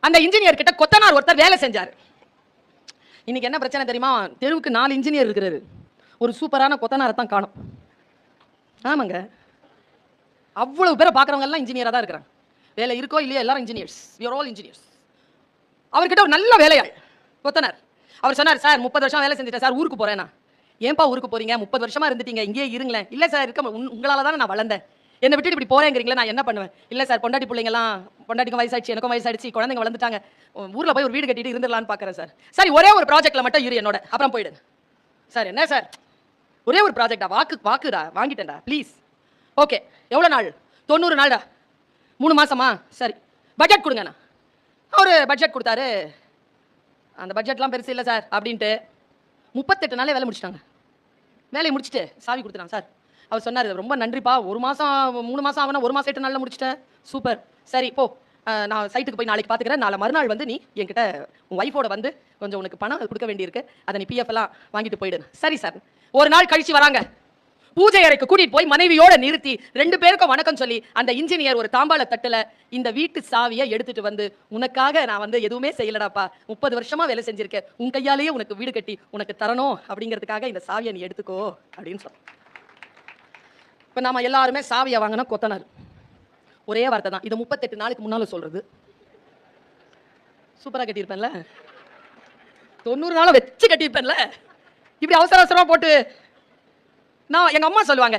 அந்த இன்ஜினியர் கிட்ட கொத்தனார் ஒருத்தர் வேலை செஞ்சார். இன்னைக்கு என்ன பிரச்சனை தெரியுமா? தெருவுக்கு 4 இன்ஜினியர் இருக்கிறாரு, ஒரு சூப்பரான கொத்தனாரை தான் காணும். ஆமாங்க, அவ்வளவு பேரை பார்க்குறவங்க எல்லாம் இன்ஜினியராக தான் இருக்கிறாங்க. வேலை இருக்கோ இல்லையோ எல்லாரும் engineers, we are all engineers. அவர்கிட்ட ஒரு நல்ல வேலையாள் கொத்தனார். அவர் சொன்னார், சார் 30 வருஷம் வேலை செஞ்சுட்டேன் சார், ஊருக்கு போறேன்னா. ஏன்பா ஊருக்கு போறீங்க? 30 வருஷமா இருந்துட்டீங்க, இங்கேயே இருங்களேன். இல்லை சார், இருக்க உங்களால தானே நான் வளர்ந்தேன், என்னை விட்டுட்டு இப்படி போறேங்கிறீங்களா, நான் என்ன பண்ணுவேன்? இல்லை சார், பொண்டாட்டி பிள்ளைங்கலாம், பொண்டாட்டிக்கும் வயசாயிடுச்சு, எனக்கும் வயசாயிடுச்சு, குழந்தைங்க வளர்ந்துட்டாங்க, ஊரில் போய் ஒரு வீடு கட்டிட்டு இருந்துடலான்னு பார்க்குறேன் சார். சரி, ஒரே ஒரு ப்ராஜெக்ட்ல மட்டும் இரு என்னோட, அப்புறம் போயிடு. சார் என்ன சார், ஒரே ஒரு ப்ராஜெக்டா? வாக்குடா வாங்கிட்டேன்டா, ப்ளீஸ். ஓகே, எவ்வளோ நாள்? 90 நாள்டா. 3 மாசமா? சரி, பட்ஜெட் கொடுங்கண்ணா. அவர் பட்ஜெட் கொடுத்தாரு. அந்த பட்ஜெட்லாம் பெருசு இல்லை சார் அப்படின்ட்டு 38 நாளே வேலை முடிச்சிட்டாங்க. வேலையை முடிச்சுட்டு சாவி கொடுத்துட்டாங்க சார். அவர் சொன்னார், ரொம்ப நன்றிப்பா, 1 மாதம் 3 மாதம் ஆகணும், 1 மாதம் 8 நாளில் முடிச்சிட்டேன், சூப்பர். சரி போ, நான் சைட்டுக்கு போய் நாளைக்கு பார்த்துக்கிறேன், நாளை மறுநாள் வந்து நீ என்கிட்ட உன் ஒய்ஃபோட வந்து கொஞ்சம் உனக்கு பணம் கொடுக்க வேண்டியிருக்கு, அதை நீ பிஎஃப் எல்லாம் வாங்கிட்டு போயிடு. சரி சார். ஒரு நாள் கழிச்சு வராங்க, பூஜை அறைக்கு கூட்டிட்டு போய் மனைவியோட நிறுத்தி 2 பேருக்கும் வணக்கம் சொல்லி அந்த இன்ஜினியர் ஒரு தாம்பாள தட்டுல இந்த வீட்டு சாவியை எடுத்துட்டு வந்து, உனக்காக நான் வந்து எதுவுமே செய்யலடாப்பா, 30 வருஷமா வேலை செஞ்சிருக்கேன், உன் கையாலேயே உனக்கு வீடு கட்டி உனக்கு தரணும் அப்படிங்கிறதுக்காக இந்த சாவியை நீ எடுத்துக்கோ அப்படின்னு சொல்ல. இப்ப நாம எல்லாருமே சாவியை வாங்கினா கொத்தனார். ஒரே வார்த்தை தான், இது 38 நாளுக்கு முன்னால சொல்றது. சூப்பரா கட்டியிருப்பேன்ல, 90 நாளை வச்சு கட்டியிருப்பேன்ல, இப்படி அவசர அவசரமா போட்டு. நான் எங்க அம்மா சொல்லுவாங்க,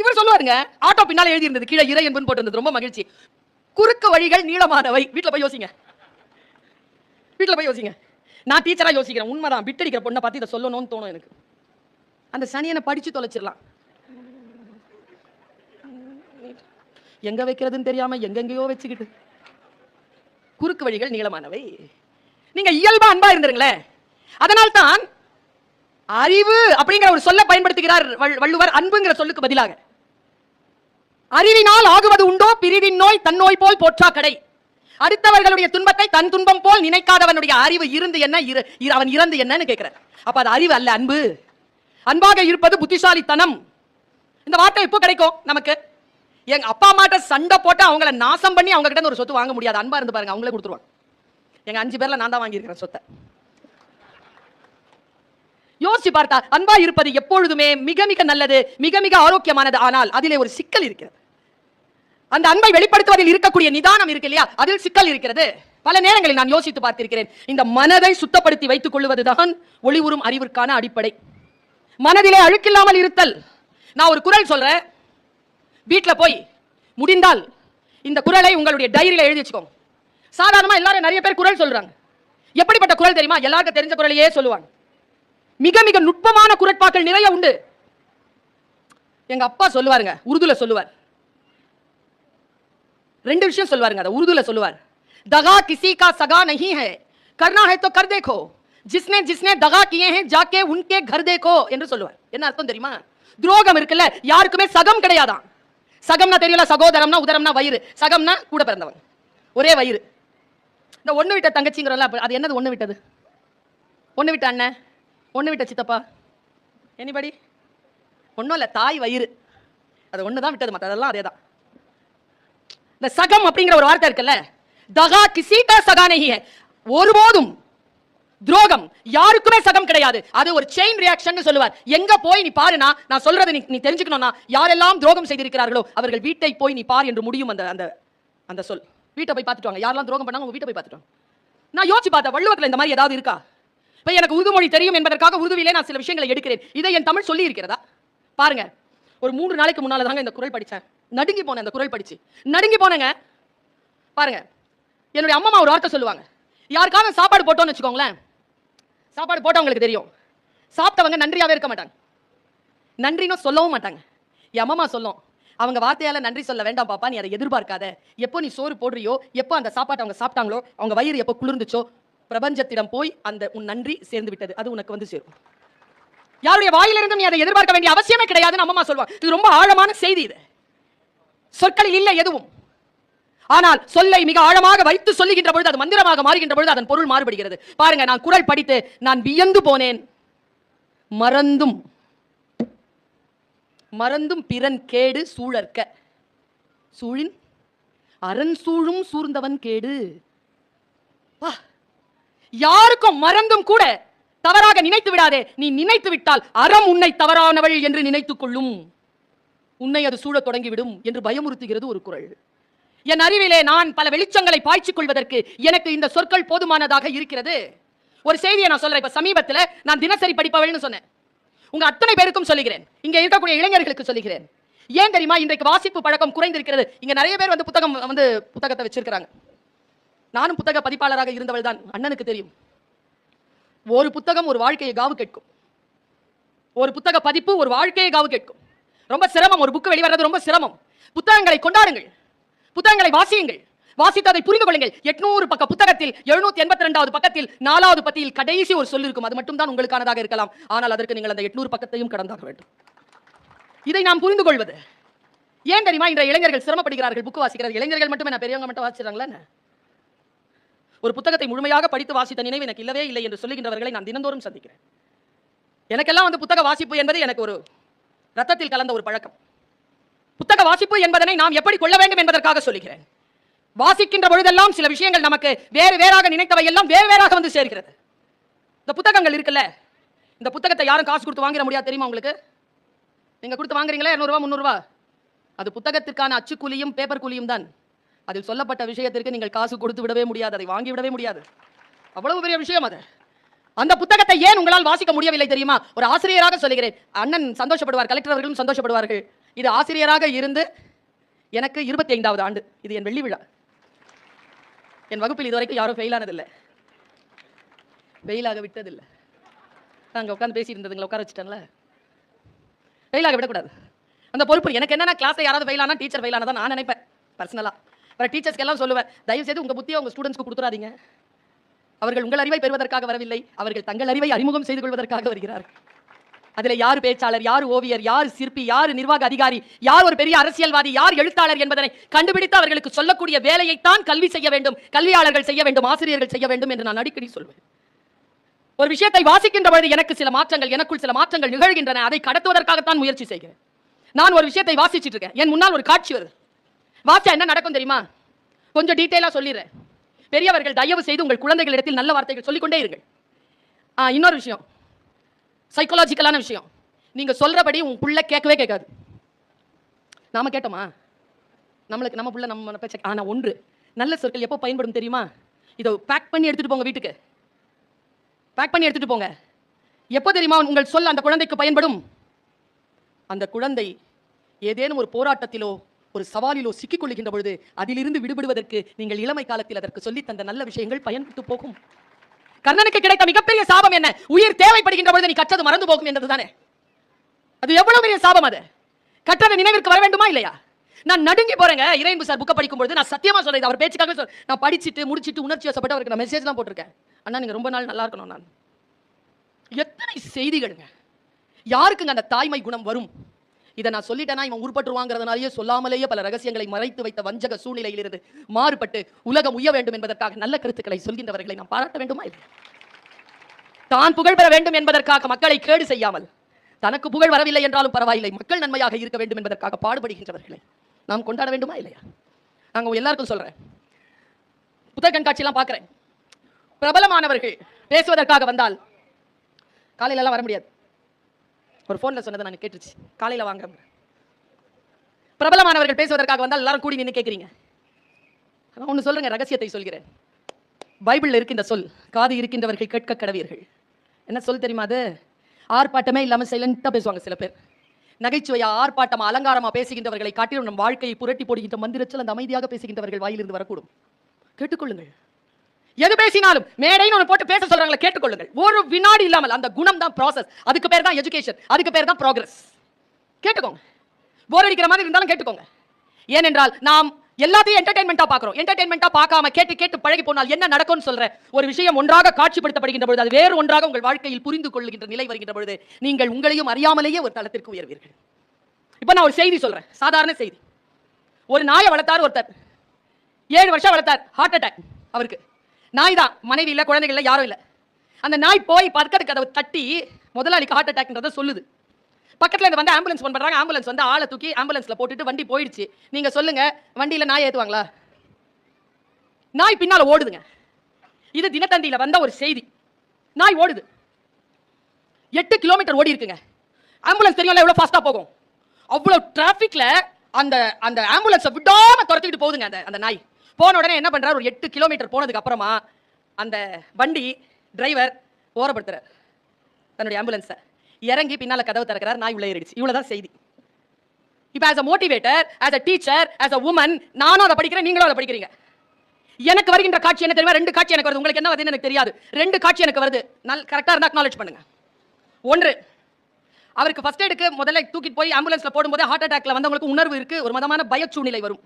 இவர் சொல்லுவாருங்க, ஆட்டோ பின்னால எழுதி இருந்தது, கீழே இறை என்பது போட்டு இருந்தது, ரொம்ப மகிழ்ச்சி. குறுக்கு வழிகள் நீளமானவை. வீட்டுல போய் யோசிங்க, வீட்டுல போய் யோசிங்க. நான் டீச்சரா யோசிக்கிறேன், உண்மைதான். பிட்டடிக்கிற பொண்ணை பார்த்து இதை சொல்லணும்னு தோணும் எனக்கு. அந்த சனியனை படிச்சு தொலைச்சிடலாம், எங்க வைக்கிறதுன்னு தெரியாம எங்கெங்கயோ வச்சுக்கிட்டு. குறுக்கு வழிகள் நீளமானவை. நீங்க இயல்பா அன்பா இருந்துருங்களேன். அதனால்தான் அறிவு அப்படிங்கிற ஒரு சொல்ல பயன்படுத்துகிறார் வள்ளுவர், அன்புங்கிற சொல்லுக்கு பதிலாக. அறிவினால் ஆகுவது உண்டோ பிரிவின் நோய் தன் நோய் போல் போற்றா கடை. அடுத்தவர்களுடைய துன்பத்தை தன் துன்பம் போல் நினைக்காதவனுடைய அறிவு இருந்து என்ன, அவன் இறந்து என்னன்னு கேட்கிறார். அப்ப அது அறிவு அல்ல, அன்பு. அன்பாக இருப்பது புத்திசாலித்தனம். இந்த வார்த்தை எப்போ கிடைக்கும் நமக்கு? எங்க அப்பா அம்மாட்ட சண்டை போட்டு அவங்கள நாசம் பண்ணி அவங்க கிட்ட ஒரு சொத்து வாங்க முடியாது. அன்பா இருந்து பாருங்க, அவங்களே கொடுத்துருவாங்க. எங்க 5 பேர்ல நான் தான் வாங்கியிருக்கிறேன் சொத்தை. யோசிச்சு பார்த்தா அன்பா இருப்பது எப்பொழுதுமே மிக மிக நல்லது, மிக மிக ஆரோக்கியமானது. ஆனால் அதிலே ஒரு சிக்கல் இருக்கிறது. அந்த அன்பை வெளிப்படுத்துவதில் இருக்கக்கூடிய நிதானம் இருக்கு இல்லையா, அதில் சிக்கல் இருக்கிறது. பல நேரங்களில் நான் யோசித்து பார்த்திருக்கிறேன். இந்த மனதை சுத்தப்படுத்தி வைத்துக் கொள்வதுதான் ஒளி உறும் அறிவிற்கான அடிப்படை. மனதிலே அழுக்கில்லாமல் இருத்தல். நான் ஒரு குறள் சொல்றேன், வீட்டுல போய் முடிந்தால் இந்த குறளை உங்களுடைய டைரியில எழுதி வச்சுக்கோங்க. சாதாரணமா எல்லாரும் நிறைய பேர் குறள் சொல்றாங்க. எப்படிப்பட்ட குறள் தெரியுமா? எல்லாருக்கும் தெரிஞ்ச குறளையே சொல்லுவாங்க. மிக மிக நுட்பமான குறட்பாக்கள் நிறைய உண்டு. எங்க அப்பா சொல்லுவாருங்க, உருதுல சொல்லுவார். 2 விஷயம் சொல்லுவாருங்க, அதை உருதுல சொல்லுவார். दगा किसी का सगा नहीं है, करना है तो कर देखो, जिसने जिसने दगा किए हैं जाके उनके घर देखो என்று சொல்லுவார். என்ன அர்த்தம் தெரியுமா? துரோகம் இருக்குல்ல, யாருக்குமே சகம் கிடையாதான். சகம்னா தெரியல, சகோதரம்னா உதரம்னா வயிறு, சகம்னா கூட பிறந்தவன், ஒரே வயிறு. இந்த ஒண்ணு விட்ட தங்கச்சிங்கிறோம்ல, அது என்னது? ஒண்ணு விட்டது, ஒண்ணு விட்ட அண்ணன், ஒண்ணு விட்ட சித்தப்பா, எனிபடி? ஒன்றும் இல்லை, தாய் வயிறு, அது ஒன்று தான் விட்டது, மற்றதெல்லாம் அதே தான். இந்த சகம் அப்படிங்கிற ஒரு வார்த்தை இருக்குல்ல, தகா கிசிகா சகா நஹி ஹை, ஒருபோதும் துரோகம் யாருக்குமே சகம் கிடையாது. அது ஒரு செயின் ரியாக்ஷன் சொல்லுவார். எங்க போய் நீ பாருனா, நான் சொல்றதை நீ தெரிஞ்சுக்கணும்னா, யாரெல்லாம் துரோகம் செய்திருக்கிறார்களோ அவர்கள் வீட்டை போய் நீ பார் என்று முடியும் அந்த அந்த அந்த சொல். வீட்டை போய் பார்த்துட்டு வாங்க, யாரெல்லாம் துரோகம் பண்ணாங்க உங்க வீட்டை போய் பார்த்துட்டு. நான் யோசிச்சு பார்த்தேன், வள்ளுவத்தில் இந்த மாதிரி ஏதாவது இருக்கா? இப்ப எனக்கு உருது மொழி தெரியும் என்பதற்காக உருதுவிலே நான் சில விஷயங்களை எடுக்கிறேன். இதை என் தமிழ் சொல்லி இருக்கிறதா பாருங்க. ஒரு 3 நாளைக்கு முன்னால தாங்க இந்த குறள் படிச்சேன். நடுங்கி போனேன் அந்த குறள் படிச்சு, நடுங்கி போனேங்க. பாருங்க, என்னுடைய அம்மா ஒரு வார்த்தை சொல்லுவாங்க. யாருக்காவது சாப்பாடு போட்டோம்னு வச்சுக்கோங்களேன், சாப்பாடு போட்டவங்களுக்கு தெரியும், சாப்பிட்டவங்க நன்றியாவே இருக்க மாட்டாங்க, நன்றின்னு சொல்லவும் மாட்டாங்க. என் அம்மா சொல்லும், அவங்க வார்த்தையால நன்றி சொல்ல வேண்டாம் பாப்பா, நீ அதை எதிர்பார்க்காத. எப்போ நீ சோறு போடுறியோ, எப்போ அந்த சாப்பாட்டை அவங்க சாப்பிட்டாங்களோ, அவங்க வயிறு எப்போ குளிர்ந்துச்சோ, பிரபஞ்சத்திடம் போய் அந்த உன் நன்றி சேர்ந்து விட்டது, அது உனக்கு வந்து சேரும். யாருடைய வாயிலிருந்து நீ அதை எதிர்பார்க்க வேண்டிய அவசியமே கிடையாதுன்னு அம்மா சொல்லுவாங்க. இது ரொம்ப ஆழமான செய்தி. இது சொற்களில் இல்லை எதுவும், ஆனால் சொல்லை மிக ஆழமாக வைத்து சொல்லுகின்ற பொழுது, அது மந்திரமாக மாறுகின்ற பொழுது அதன் பொருள் மாறுபடுகிறது. பாருங்க, நான் குறள் படித்து நான் வியந்து போனேன். மறந்தும் மறந்தும் பிறன் கேடு சூழற்க, சூழின் அரண் சூழும் சூழ்ந்தவன் கேடு. யாருக்கும் மறந்தும் கூட தவறாக நினைத்து விடாதே. நீ நினைத்து விட்டால் அறம் உன்னை தவறானவள் என்று நினைத்துக் கொள்ளும், உன்னை அது சூழத் தொடங்கிவிடும் என்று பயமுறுத்துகிறது ஒரு குறள். என் அறிவிலே நான் பல வெளிச்சங்களை பாய்ச்சிக் கொள்வதற்கு எனக்கு இந்த சொற்கள் போதுமானதாக இருக்கிறது. ஒரு செய்தியை நான் சொல்றேன். இப்ப சமீபத்தில் நான் தினசரி படிப்பவள்னு சொன்னேன். உங்க அத்தனை பேருக்கும் சொல்லுகிறேன், இங்க இருக்கக்கூடிய இளைஞர்களுக்கு சொல்லுகிறேன். ஏன் தெரியுமா? இன்றைக்கு வாசிப்பு பழக்கம் குறைந்திருக்கிறது. இங்க நிறைய பேர் புத்தகத்தை வச்சிருக்கிறாங்க. நானும் புத்தக பதிப்பாளராக இருந்தவள் தான், அண்ணனுக்கு தெரியும். ஒரு புத்தகம் ஒரு வாழ்க்கையை காவு கேட்கும். ஒரு புத்தக பதிப்பு ஒரு வாழ்க்கையை காவு கேட்கும். ரொம்ப சிரமம். ஒரு புக் வெளிவரது ரொம்ப சிரமம். புத்தகங்களை கொண்டாடுங்கள், புத்தகங்களை வாசியுங்கள், வாசித்ததை புரிந்து கொள்ளுங்கள். 800 பக்க புத்தகத்தில் 782வது பக்கத்தில் 4வது பத்தியில் கடைசி ஒரு சொல் இருக்கும். அது மட்டும் தான் உங்களுக்கானதாக இருக்கலாம். ஆனால் அதற்கு நீங்கள் அந்த 800 பக்கத்தையும் கடந்தாக வேண்டும். இதை நாம் புரிந்து கொள்வது ஏன் தெரியுமா? இன்றைய இளைஞர்கள் சிரமப்படுகிறார்கள் புக் வாசிக்கிறார்கள். இளைஞர்கள் மட்டுமே, நான் பெரியவங்க மட்டும் வாசிக்கிறாங்களா? ஒரு புத்தகத்தை முழுமையாக படித்து வாசித்த நினைவு எனக்கு இல்லவே இல்லை என்று சொல்லுகின்றவர்களை நான் தினந்தோறும் சந்திக்கிறேன். எனக்கெல்லாம் புத்தக வாசிப்பு என்பது எனக்கு ஒரு ரத்தத்தில் கலந்த ஒரு பழக்கம். புத்தக வாசிப்பு என்பதனை நாம் எப்படி கொள்ள வேண்டும் என்பதற்காக சொல்லுகிறேன். வாசிக்கின்ற பொழுதெல்லாம் சில விஷயங்கள் நமக்கு வேறு வேறாக நினைத்தவை எல்லாம் வேறு வேறாக வந்து சேர்கிறது. இந்த புத்தகங்கள் இருக்குல்ல, இந்த புத்தகத்தை யாரும் காசு கொடுத்து வாங்கிட முடியாது, தெரியுமா உங்களுக்கு? நீங்க கொடுத்து வாங்குறீங்களா 200 ரூபா 300 ரூபா, அது புத்தகத்திற்கான அச்சுக்கூலியும் பேப்பர் கூலியும் தான். அதில் சொல்லப்பட்ட விஷயத்திற்கு நீங்கள் காசு கொடுத்து விடவே முடியாது, அதை வாங்கி விடவே முடியாது. அவ்வளவு பெரிய விஷயம் அது. அந்த புத்தகத்தை ஏன் உங்களால் வாசிக்க முடியவில்லை தெரியுமா? ஒரு ஆசிரியராக சொல்லுகிறேன். அண்ணன் சந்தோஷப்படுவார், கலெக்டர் அவர்களும் சந்தோஷப்படுவார்கள். இது ஆசிரியராக இருந்து எனக்கு 25வது ஆண்டு. இது என் வெள்ளி விழா. என் வகுப்பில் இதுவரைக்கும் யாரும் ஃபெயில் ஆனதில்லை, ஃபெயிலாக விட்டதில்லை. நாங்கள் உட்காந்து பேசி இருந்ததுங்களை உட்கார வச்சுட்டாங்களே, ஃபெயிலாக விடக்கூடாது. அந்த பொறுப்பு எனக்கு என்னன்னா, கிளாஸில் யாராவது ஃபெயில் ஆனால் டீச்சர் ஃபெயில் ஆனதான் நான் நினைப்பேன் பர்சனலாக. அப்புறம் டீச்சர்ஸ்க்கு எல்லாம் சொல்லுவேன், தயவு செய்து உங்கள் புத்தியை உங்கள் ஸ்டூடெண்ட்ஸ்க்கு கொடுத்துறாதீங்க. அவர்கள் உங்கள் அறிவை பெறுவதற்காக வரவில்லை, அவர்கள் தங்கள் அறிவை அறிமுகம் செய்து கொள்வதற்காக வருகிறார்கள். அதில் யார் பேச்சாளர், யார் ஓவியர், யார் சிற்பி, யார் நிர்வாக அதிகாரி, யார் ஒரு பெரிய அரசியல்வாதி, யார் எழுத்தாளர் என்பதனை கண்டுபிடித்து அவர்களுக்கு சொல்லக்கூடிய வேலையைத்தான் கல்வி செய்ய வேண்டும், கல்வியாளர்கள் செய்ய வேண்டும், ஆசிரியர்கள் செய்ய வேண்டும் என்று நான் அடிக்கடி சொல்வேன். ஒரு விஷயத்தை வாசிக்கின்ற பொழுது எனக்கு சில மாற்றங்கள், எனக்குள் சில மாற்றங்கள் நிகழ்கின்றன. அதை கடத்துவதற்காகத்தான் முயற்சி செய்கிறேன். நான் ஒரு விஷயத்தை வாசிச்சுட்டு இருக்கேன், என் முன்னால் ஒரு காட்சி வருது. வாசிச்சா என்ன நடக்கும் தெரியுமா? கொஞ்சம் டீட்டெயிலாக சொல்லிடுறேன். பெரியவர்கள் தயவு செய்து உங்கள் குழந்தைகளிடத்தில் நல்ல வார்த்தைகள் சொல்லிக்கொண்டே இருங்கள். இன்னொரு விஷயம், சைக்காலஜிக்கலான விஷயம். நீங்க சொல்றபடி உங்க புள்ள கேட்கவே கேட்காது. நாம கேட்டோமா? நம்மளுக்கு நம்ம புள்ள நம்ம பேச்ச. ஆனா ஒன்று, நல்ல சொற்கள் எப்போ பயன்படும் தெரியுமா? இதை பேக் பண்ணி எடுத்துட்டு போங்க வீட்டுக்கு. பேக் பண்ணி எடுத்துட்டு போங்க. எப்போ தெரியுமா உங்கள் சொல் அந்த குழந்தைக்கு பயன்படும்? அந்த குழந்தை ஏதேனும் ஒரு போராட்டத்திலோ ஒரு சவாலிலோ சிக்கிக் கொள்ளுகின்ற பொழுது அதிலிருந்து விடுபடுவதற்கு நீங்கள் இளமை காலத்தில் அதற்கு சொல்லி தந்த நல்ல விஷயங்கள் பயன்பட்டு போகும். கர்ணனுக்கு கிடைத்த மிகப்பெரிய சாபம் என்ன? உயிர் தேவைப்படுகின்ற பொழுது நீ கற்றது மறந்து போகும் என்றதுதானே. அது எவ்வளவு பெரிய சாபம். அது கற்றத நினைவிற்கு வர வேண்டுமா இல்லையா? நான் நடுங்கி போறேங்க. இறையன்பு சார் புக்க படிக்கும் பொழுது நான் சத்தியமா சொல்றேன், அவர் பேச்சுக்காக நான் படிச்சுட்டு முடிச்சிட்டு உணர்ச்சி வசப்பட்டு அவருக்கு நான் மெசேஜ் தான் போட்டிருக்கேன். அண்ணா நீங்க ரொம்ப நாள் நல்லா இருக்கணும். நான் எத்தனை செய்திகளுங்க. யாருக்குங்க அந்த தாய்மை குணம் வரும்? இதை நான் சொல்லிட்டேன்னா இவன் உருப்பட்டுருவாங்கிறதுனாலேயே சொல்லாமலேயே பல ரகசியங்களை மறைத்து வைத்த வஞ்சக சூழ்நிலையிலிருந்து மாறுபட்டு உலகம் உய்ய வேண்டும் என்பதற்காக நல்ல கருத்துக்களை சொல்கின்றவர்களை நாம் பாராட்ட வேண்டுமா இல்லை? தான் புகழ் பெற வேண்டும் என்பதற்காக மக்களை கேடு செய்யாமல், தனக்கு புகழ் வரவில்லை என்றாலும் பரவாயில்லை, மக்கள் நன்மையாக இருக்க வேண்டும் என்பதற்காக பாடுபடுகின்றவர்களை நாம் கொண்டாட வேண்டுமா இல்லையா? நாங்கள் எல்லாருக்கும் சொல்றேன், புத்தக கண்காட்சியெல்லாம் பார்க்குறேன். பிரபலமானவர்கள் பேசுவதற்காக வந்தால் காலையிலலாம் வர முடியாது. ஒரு ஃபோனில் சொன்னதை நான் கேட்டுச்சு, காலையில் வாங்க. பிரபலமானவர்கள் பேசுவதற்காக வந்தால் எல்லாரும் கூடி நின்று கேட்குறீங்க. நான் ஒன்று சொல்றேங்க, ரகசியத்தை சொல்கிறேன். பைபிளில் இருக்கின்ற சொல், காது இருக்கின்றவர்கள் கேட்க கடவீர்கள். என்ன சொல் தெரியுமா? அது ஆர்ப்பாட்டமே இல்லாமல் சைலண்டாக பேசுவாங்க சில பேர். நகைச்சுவையா ஆர்ப்பாட்டமா அலங்காரமா பேசுகின்றவர்களை காட்டிலும் நம் வாழ்க்கையை புரட்டி போடுகின்ற மந்திரச்சல் அந்த அமைதியாக பேசுகின்றவர்கள் வாயிலிருந்து வரக்கூடும். கேட்டுக்கொள்ளுங்கள். எது பேசினாலும் மேடைன்னு ஒன்று போட்டு பேச சொல்றாங்களே, கேட்டுக்கொள்ளுங்கள். ஒரு வினாடி இல்லாமல். அந்த குணம் தான் ப்ராசஸ். அதுக்கு பேர் தான் எஜுகேஷன், அதுக்கு பேர் தான் ப்ராக்ரஸ். கேட்டுக்கோங்க. போர் அடிக்கிற மாதிரி இருந்தாலும் கேட்டுக்கோங்க. ஏனென்றால் நாம் எல்லாத்தையும் என்டர்டைன்மெண்டா பார்க்கிறோம். என்டர்டைன்மெண்டா பார்க்காம கேட்டு கேட்டு பழகி போனால் என்ன நடக்கும்னு சொல்றேன். ஒரு விஷயம் ஒன்றாக காட்சிப்படுத்தப்படுகின்ற பொழுது அது வேறு ஒன்றாக உங்கள் வாழ்க்கையில் புரிந்து கொள்ளுகின்ற நிலை வருகின்ற பொழுது நீங்கள் உங்களையும் அறியாமலேயே ஒரு தளத்திற்கு உயர்வீர்கள். இப்போ நான் ஒரு செய்தி சொல்றேன், சாதாரண செய்தி. ஒரு நாயை வளர்த்தார் ஒருத்தர், 7 வருஷம் வளர்த்தார். ஹார்ட் அட்டாக் அவருக்கு. நாய் தான், மனைவி இல்லை, குழந்தைகள் இல்லை, யாரும் இல்லை. அந்த நாய் போய் பக்கத்து கதவை தட்டி முதலாளிக்கு ஹார்ட் அட்டாக்ன்றதை சொல்லுது. பக்கத்தில் இருந்து வந்து ஆம்புலன்ஸ் ஃபோன் பண்ணுறாங்க. ஆம்புலன்ஸ் வந்து ஆளை தூக்கி ஆம்புலன்ஸில் போட்டுட்டு வண்டி போயிடுச்சு. நீங்கள் சொல்லுங்கள், வண்டியில் நாய் ஏற்றுவாங்களா? நாய் பின்னால் ஓடுதுங்க. இது தினத்தந்தியில வந்த ஒரு செய்தி. நாய் ஓடுது, 8 கிலோமீட்டர் ஓடி இருக்குங்க. ஆம்புலன்ஸ் தெரியும்ல எவ்வளவு ஃபாஸ்டா போகும். அவ்வளவு டிராபிக்ல அந்த அந்த ஆம்புலன்ஸை விடாம துரத்திட்டு போகுதுங்க அந்த நாய். போன உடனே என்ன பண்றாரு, ஒரு 8 கிலோமீட்டர் போனதுக்கு அப்புறமா அந்த வண்டி டிரைவர் ஓரப்படுத்துறார் தன்னுடைய ஆம்புலன்ஸை. இறங்கி பின்னால கதவு திறக்கிறார், நாய் உள்ள ஏறிடுச்சு. இவ்வளவுதான் செய்தி. இப்ப as a motivator, as a teacher, as a woman, நானும் அதை படிக்கிறேன், நீங்களும் அதை படிக்கிறீங்க. எனக்கு வருகின்ற காட்சி என்ன தெரியுமா? 2 காட்சி எனக்கு வருது. உங்களுக்கு என்ன வருதுன்னு எனக்கு தெரியாது. 2 காட்சி எனக்கு வருது. கரெக்டா இருந்தா அக்னாலஜ் பண்ணுங்க. ஒன்று, அவருக்கு ஃபர்ஸ்ட் எய்டுக்கு முதல்ல தூக்கிட்டு போய் ஆம்புலன்ஸ்ல போடும்போது ஹார்ட் அட்டாக்ல வந்தவங்களுக்கு உணர்வு இருக்கு, ஒரு மதமான பய சூழ்நிலை வரும்.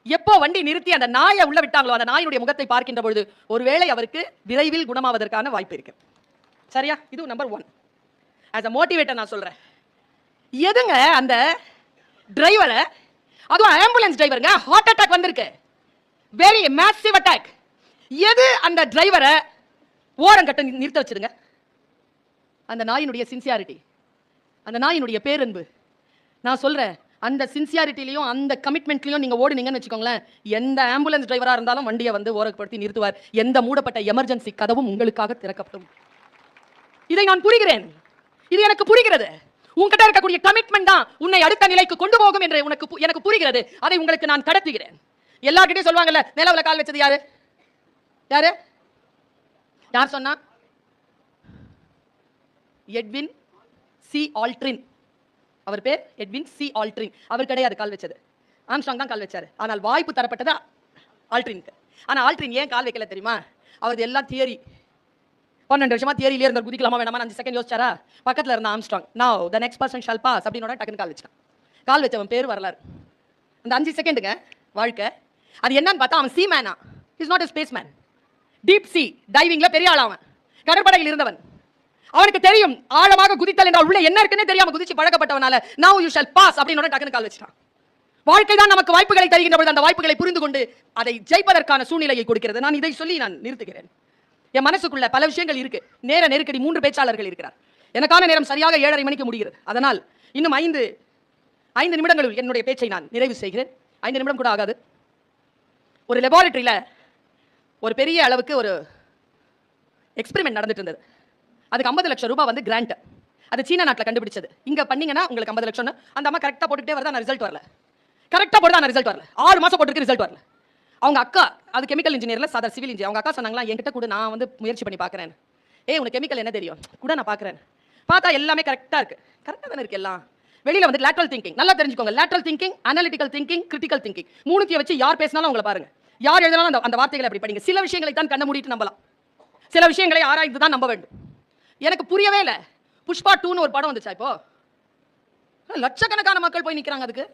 எப்போ வண்டி நிறுத்தி அந்த நாயை உள்ள விட்டாங்களோ, அந்த நாயினுடைய முகத்தை பார்க்கின்ற பொழுது ஒருவேளை அவருக்கு விரைவில் குணமாவதற்கான வாய்ப்பு இருக்கு. சரியா? இது நம்பர் 1. as a motivator நான் சொல்றேன். எதுங்க அந்த டிரைவரை, அதுவும் ஆம்புலன்ஸ் டிரைவருங்க, ஹார்ட் அட்டாக் வந்திருக்கு, வெரி மேசிவ் அட்டாக். எது அந்த டிரைவரை ஓரங்கட்ட நிறுத்த வச்சிருங்க? அந்த நாயினுடைய சின்சியாரிட்டி, அந்த நாயினுடைய பேரன்பு. நான் சொல்றேன், அந்த சின்சியாரிட்டிலையும் அந்த கமிட்மெண்ட்லையும் நீங்க ஓடுனீங்கன்னு வச்சுக்கோங்களேன், எந்த ஆம்புலன்ஸ் டிரைவரா இருந்தாலும் வண்டியை வந்து ஓரப்படுத்தி நிறுத்துவார். எந்த மூடப்பட்ட எமர்ஜென்சி கதவும் உங்களுக்காக திறக்கப்படும். இதை நான் புரிகிறேன், இது எனக்கு புரிகிறது. உங்ககிட்ட இருக்கக்கூடிய கமிட்மெண்ட் தான் உன்னை அடுத்த நிலைக்கு கொண்டு போகும் என்று எனக்கு புரிகிறது. அதை உங்களுக்கு நான் கடத்துகிறேன். எல்லார்கிட்டையும் சொல்லுவாங்கல்ல, நிலவுல கால் வச்சது யாரு? யாரு யார் சொன்னா? Edwin C Aldrin. அவர் பேர் எட்வின் சி ஆல்ட்ரின். அவர் கிடையாது கால் வச்சது, ஆம்ஸ்ட்ராங் தான் கால் வச்சாரு. ஆனால் வாய்ப்பு தரப்பட்டது ஆல்ட்ரினுக்கு. ஆனா ஆல்ட்ரின் ஏன் கால் வைக்கல தெரியுமா? அவரது எல்லாம் தியரி. 12 வருஷமா தியரியிலே இருந்தார். குதிக்கலாமா வேணாமா 5 செகண்ட் யோசிச்சாரா? பக்கத்துல இருந்த Armstrong, now the next person shall pass அப்படினோட டக்குன்னு கால் வச்சான். கால் வச்சவன் பேர் வரலாறு. அந்த 5 செகண்டுங்க வாழ்க்கை. அது என்னன்னு பார்த்தா அவன் சீ மேனா, is not a space man. Deep sea டைவிங்ல பெரிய ஆள் அவன், கடற்படையில் இருந்தவன். அவனுக்கு தெரியும் ஆழமாக குதித்தல் என்றால் உள்ள என்ன இருக்குன்னே தெரியாம குதிச்சு பழக்கப்பட்டவனால now you shall pass அப்படினோட டக்குன்னு கால் வச்சான். வாழ்க்கை தான் நமக்கு வாய்ப்புகளை தருகின்ற பொழுது அந்த வாய்ப்புகளை புரிந்து கொண்டு அதை ஜெயிப்பதற்கான சூழ்நிலையை கொடுக்கிறது. நான் இதை சொல்லி நான் நிறுத்துகிறேன். என் மனசுக்குள்ள பல விஷயங்கள் இருக்கு. நேர நெருக்கடி, 3 பேச்சாளர்கள் இருக்கிறார். எனக்கான நேரம் சரியாக 7:30 மணிக்கு முடிகிறது. அதனால் இன்னும் 5 நிமிடங்களில் என்னுடைய பேச்சை நான் நிறைவு செய்கிறேன். 5 நிமிடம் கூட ஆகாது. ஒரு லெபார்டரியில ஒரு பெரிய அளவுக்கு ஒரு எக்ஸ்பெரிமெண்ட் நடந்துட்டு இருந்தது. அதுக்கு 50 லட்சம் ரூபாய் வந்து கிராண்ட். அது சீன நாட்டில் கண்டுபிடிச்சது. இங்க பண்ணீங்கன்னா உங்களுக்கு 50 லட்சம். அந்த அம்மா கரெக்டா போட்டுட்டே வருது, அந்த ரிசல்ட் வரல. கரெக்டா போட்டு அந்த ரிசல்ட் வரல. 6 மாசம் போட்டுருக்கு, ரிசல்ட் வரல. அவங்க அக்கா, அது கெமிக்கல் இன்ஜினியர்ல சாதா சிவில் இன்ஜினியர், அவங்க அக்கா சொன்னாங்களா, என்கிட்ட கூட நான் வந்து முயற்சி பண்ணி பார்க்குறேன். உனக்கு கெமிக்கல் என்ன தெரியும் கூட நான் பார்க்குறேன். பார்த்தா எல்லாமே கரெக்டாக இருக்கு. கரெக்டாக தானே இருக்கு எல்லாம். வெளியில வந்து லேட்டரல் திங்கிங், நல்லா தெரிஞ்சுக்கோங்க. Lateral thinking, analytical thinking, critical thinking, மூணுத்தையும் வச்சு யார் பேசினாலும் உங்களை பாருங்க, யார் எழுதினாலும் அந்த வார்த்தைகளை அப்படி படிங்க. சில விஷயங்களை தான் கண்ண மூடிட்டு நம்பலாம், சில விஷயங்களை ஆராய்ந்து தான் நம்ப வேண்டும். எனக்கு புரியவே இல்லை. புஷ்பா 2ன்னு ஒரு படம் வந்துச்சா, இப்போ லட்சக்கணக்கான மக்கள் போய் நிற்கிறாங்க. அதுக்கு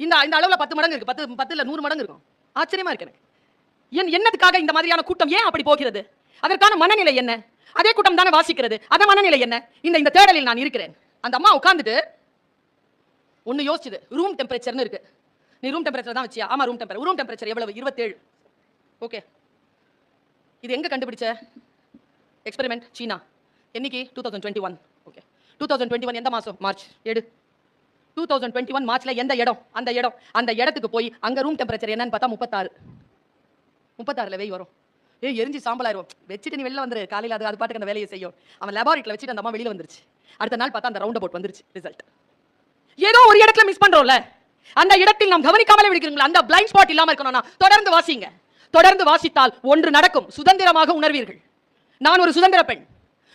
இந்த அளவில் 10 மடங்கு இருக்கு, 10 இல்ல 100 மடங்கு இருக்கும். ஆச்சரியமா இருக்கு எனக்கு. என்னதுக்காக இந்த மாதிரியான கூட்டம் ஏன் அப்படி போகிறது? அதற்கான மனநிலை என்ன? அதே கூட்டம் தானே வாசிக்கிறது. அத மனநிலை என்ன? இந்த தேடலில் நான் இருக்கிறேன். அந்த அம்மா உட்கார்ந்துட்டு ஒன்னு யோசிச்சுது. ரூம் டெம்பரேச்சர்னு இருக்கு. நீ ரூம் டெம்பரேச்சர் தான் வச்சியா? ஆமா ரூம் டெம்பரேச்சர் எவ்வளவு? 27. ஓகே, இது எங்க கண்டுபிடிச்ச எக்ஸ்பெரிமெண்ட்? சீனா. என்னைக்கு? 2021. ஓகே, 2021 எந்த மாசம்? மார்ச் 7. 2021 மார்ச்ல எந்த இடம்? அந்த இடத்துக்கு போய் அங்க ரூம் டெம்பரேச்சர் என்னன்னு பார்த்தா 36 வெய் வரும். எரிஞ்சு சாம்பலாயிரும். வச்சுட்டு நீ வெளில வந்துரு காலையில். அது பாட்டுக்கு அந்த வேலையை செய்யும். அவன் லெபார்ட்டரியில் வச்சுட்டு அந்த அம்மா வெளியில வந்துருச்சு. அடுத்த நாள் பார்த்தா அந்த ரவுண்ட் அபவுட் வந்துருச்சு ரிசல்ட். ஏதோ ஒரு இடத்துல மிஸ் பண்றோம்ல, அந்த இடத்தில் நாம் கவனிக்காமலே விடுகிறீங்களா? அந்த பிளைண்ட் ஸ்பாட் இல்லாம இருக்கணும்னா தொடர்ந்து வாசிங்க. தொடர்ந்து வாசித்தால் ஒன்று நடக்கும். சுதந்திரமாக உணர்வீர்கள். நான் ஒரு சுதந்திர பெண்,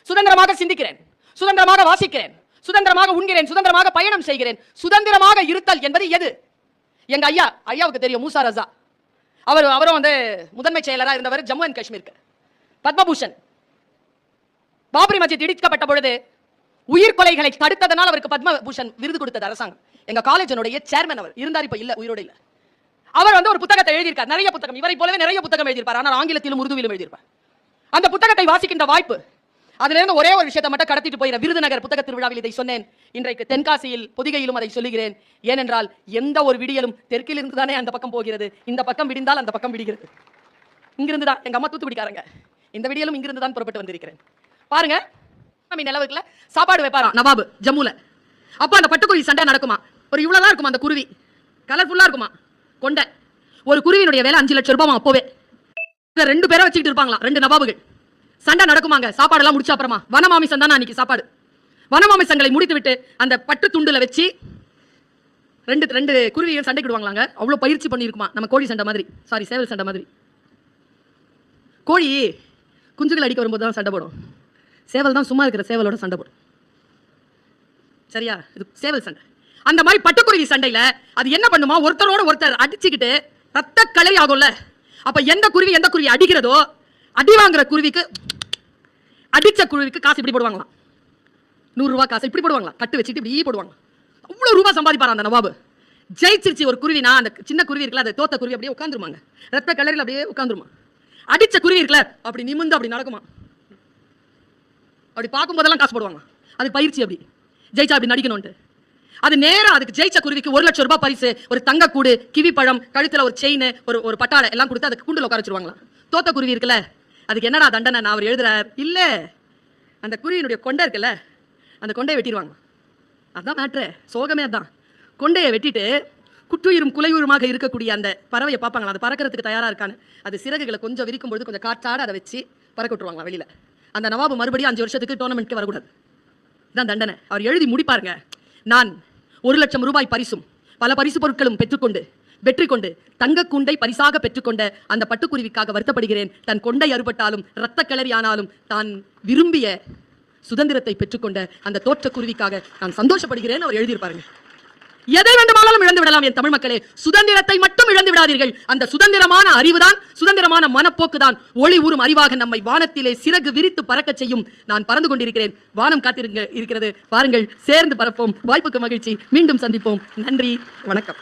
சுதந்திரமாக சிந்திக்கிறேன், சுதந்திரமாக வாசிக்கிறேன், சுதந்திரமாக உண்கிறேன், சுதந்திரமாக பயணம் செய்கிறேன். சுதந்திரமாக இருத்தல் என்பது எது? எங்க ஐயாவுக்கு தெரியும், மூசா ரஜா. அவரும் வந்து முதன்மை செயலராக இருந்தவர் ஜம்மு அண்ட் காஷ்மீருக்கு. பத்மபூஷன். பாபரி மஸ்ஜித் இடிக்கப்பட்ட பொழுது உயிர் கொலைகளை தடுத்ததனால் அவருக்கு பத்மபூஷன் விருது கொடுத்தது அரசாங்கம். எங்க காலேஜினுடைய சேர்மன் அவர் இருந்தார், இப்ப இல்ல, உயிரோட இல்ல. அவர் வந்து ஒரு புத்தகத்தை எழுதியிருக்கார், நிறைய புத்தகம். இவரை போலவே நிறைய புத்தகம் எழுதியிருப்பார், ஆனால் ஆங்கிலத்திலும் உருதுவிலும் எழுதியிருப்பார். அந்த புத்தகத்தை வாசிக்கின்ற வாய்ப்பு, அதிலிருந்து ஒரே ஒரு விஷயத்தை மட்டும் கடத்திட்டு போயிற விருதுநகர் புத்தக திருவிழாவில் இதை சொன்னேன். இன்றைக்கு தென்காசியில் பொதிகையிலும் அதை சொல்லுகிறேன். ஏனென்றால் எந்த ஒரு விடியலும் தெற்கில் இருந்து தானே அந்த பக்கம் போகிறது. இந்த பக்கம் விடிந்தால் அந்த பக்கம் விடுகிறது. இங்கிருந்து தான் எங்க அம்மா தூத்துக்குடிக்காரங்க. இந்த விடியலும் இங்கிருந்து தான் புறப்பட்டு வந்திருக்கிறேன். பாருங்க, நிலவுக்குள்ள சாப்பாடு வைப்பாராம் நவாபு ஜம்முல. அப்ப அந்த பட்டுக்குருவி சண்டை நடக்குமா. ஒரு இவ்வளவுதான் இருக்குமா அந்த குருவி, கலர்ஃபுல்லா இருக்குமா கொண்ட ஒரு குருவினுடைய வேலை 5 லட்சம் ரூபாய் அப்போவே. 2 பேரை வச்சுக்கிட்டு இருப்பாங்களா, 2 நவாபுகள். சண்டை நடக்குமாங்க. சாப்பாடெல்லாம் முடிச்ச அப்புறமா வனமாமிசம் தான் அன்னைக்கு சாப்பாடு. வனமாமிசங்களை முடித்து விட்டு அந்த பட்டு துண்டுல வச்சு 2 குருவியும் சண்டைக்கு விடுவாங்களாங்க. அவ்வளோ பயிற்சி பண்ணியிருக்குமா. நம்ம கோழி சண்டை மாதிரி, சாரி சேவல் சண்டை மாதிரி. கோழி குஞ்சுகள் அடிக்க வரும்போது தான் சண்டை போடும். சேவல் தான் சும்மா இருக்கிற சேவலோட சண்டை போடும். சரியா? இது சேவல் சண்டை. அந்த மாதிரி பட்டுக்குருவி சண்டையில அது என்ன பண்ணுமா, ஒருத்தரோட ஒருத்தர் அடிச்சுக்கிட்டு ரத்த கலை ஆகும்ல. அப்ப எந்த குருவி அடிக்கிறதோ, அடி வாங்குற குருவிக்கு, அடிச்ச குருவிக்கு காசு இப்படி போடுவாங்களாம். 100 ரூபாய் காசு இப்படி போடுவாங்களா, கட்டு வச்சுட்டு இப்படி போடுவாங்க. அவ்வளவு ரூபாய் சம்பாதிப்பாரு அந்த நவாபு. ஜெயிச்சிருச்சு ஒரு குருவினா, அந்த சின்ன குருவி இருக்குல்ல, அந்த தோத்த குருவி அப்படியே உட்காந்துருமாங்க. ரத்த கலரில் அப்படியே உட்காந்துருமா. அடிச்ச குருவி இருக்குல்ல, அப்படி நிமிந்து அப்படி நடக்குமா. அப்படி பார்க்கும் போதெல்லாம் காசு போடுவாங்க. அது பயிற்சி. அப்படி ஜெயிச்சா அப்படி நடிக்கணும்ட்டு. அது நேரம் அதுக்கு ஜெயிச்ச குருவிக்கு 1 லட்சம் ரூபாய் பரிசு, ஒரு தங்கக்கூடு, கிவி பழம், கழுத்துல ஒரு செயின், ஒரு பட்டாடை எல்லாம் கொடுத்து அதுக்கு கூண்டுல உட்கார வச்சிருவாங்களா. தோத்த குருவி இருக்குல்ல, அதுக்கு என்னடா தண்டனை நான் அவர் எழுதுறார் இல்ல, அந்த குருவியினுடைய கொண்டை இருக்குல்ல, அந்த கொண்டையை வெட்டிடுவாங்க. அதான் மேட்ரு, சோகமே அதான். கொண்டையை வெட்டிட்டு குற்றுயிரும் குலையுருமாக இருக்கக்கூடிய அந்த பறவையை பார்ப்பாங்களா, அது பறக்கிறதுக்கு தயாரா இருக்கான்னு. அது சிறகுகளை கொஞ்சம் விரிக்கும் பொழுது கொஞ்சம் காற்றாட அதை வச்சு பறக்க விட்டுருவாங்களா வெளியில. அந்த நவாபு மறுபடியும் 5 வருஷத்துக்கு டோர்னமெண்ட்க்கு வரக்கூடாது. இதான் தண்டனை. அவர் எழுதி முடிப்பாருங்க, நான் 1 லட்சம் ரூபாய் பரிசும் பல பரிசு பொருட்களும் பெற்றுக்கொண்டு வெற்றி கொண்டு தங்க குண்டை பரிசாக பெற்றுக்கொண்ட அந்த பட்டுக்குருவிக்காக வருத்தப்படுகிறேன். தன் கொண்டை அறுபட்டாலும் இரத்த கிளறி ஆனாலும் தான் விரும்பிய சுதந்திரத்தை பெற்றுக்கொண்ட அந்த தோற்ற குருவிக்காக நான் சந்தோஷப்படுகிறேன் அவர் எழுதியிருப்பாருங்க. எதை வேண்டுமானாலும் இழந்து விடலாம் என் தமிழ் மக்களே, சுதந்திரத்தை மட்டும் இழந்து விடாதீர்கள். அந்த சுதந்திரமான அறிவுதான், சுதந்திரமான மனப்போக்குதான் ஒளி ஊறும் அறிவாக நம்மை வானத்திலே சிறகு விரித்து பறக்க செய்யும். நான் பறந்து கொண்டிருக்கிறேன், வானம் காத்திருக்கிறது. பாருங்கள், சேர்ந்து பறப்போம். வாய்ப்புக்கு மகிழ்ச்சி. மீண்டும் சந்திப்போம். நன்றி, வணக்கம்.